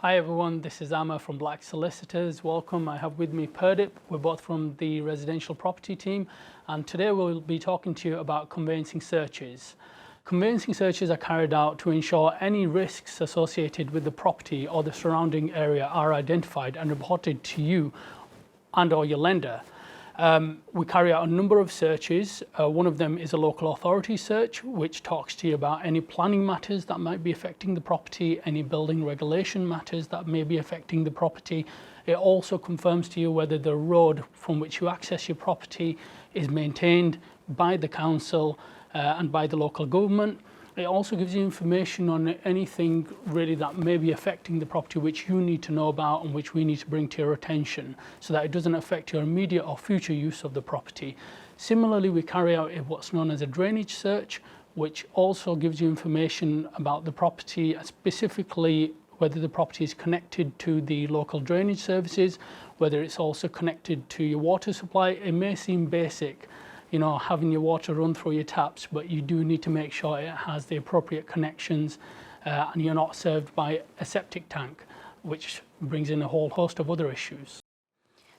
Hi everyone, this is Amer from Black Solicitors. Welcome. I have with me Perdip. We're both from the residential property team, and today we'll be talking to you about conveyancing searches. Conveyancing searches are carried out to ensure any risks associated with the property or the surrounding area are identified and reported to you and or your lender. We carry out a number of searches. One of them is a local authority search, which talks to you about any planning matters that might be affecting the property, any building regulation matters that may be affecting the property. It also confirms to you whether the road from which you access your property is maintained by the council and by the local government. It also gives you information on anything really that may be affecting the property which you need to know about and which we need to bring to your attention so that it doesn't affect your immediate or future use of the property. Similarly, we carry out what's known as a drainage search, which also gives you information about the property, specifically whether the property is connected to the local drainage services, whether it's also connected to your water supply. It may seem basic, having your water run through your taps, but you do need to make sure it has the appropriate connections and you're not served by a septic tank, which brings in a whole host of other issues.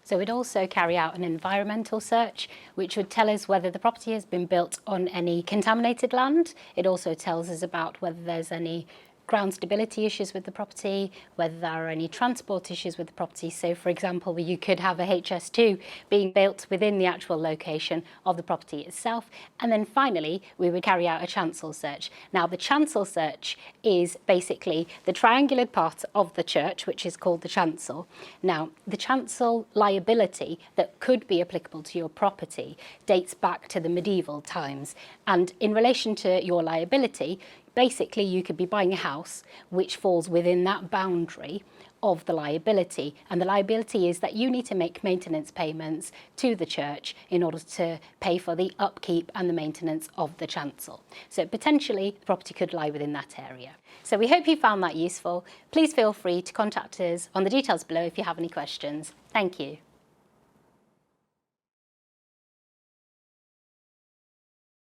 So we'd also carry out an environmental search, which would tell us whether the property has been built on any contaminated land. It also tells us about whether there's any ground stability issues with the property, whether there are any transport issues with the property. So for example, you could have a HS2 being built within the actual location of the property itself. And then finally, we would carry out a chancel search. Now the chancel search is basically the triangulated part of the church, which is called the chancel. Now the chancel liability that could be applicable to your property dates back to the medieval times. And in relation to your liability, basically, you could be buying a house which falls within that boundary of the liability. And the liability is that you need to make maintenance payments to the church in order to pay for the upkeep and the maintenance of the chancel. So potentially, the property could lie within that area. So we hope you found that useful. Please feel free to contact us on the details below if you have any questions. Thank you.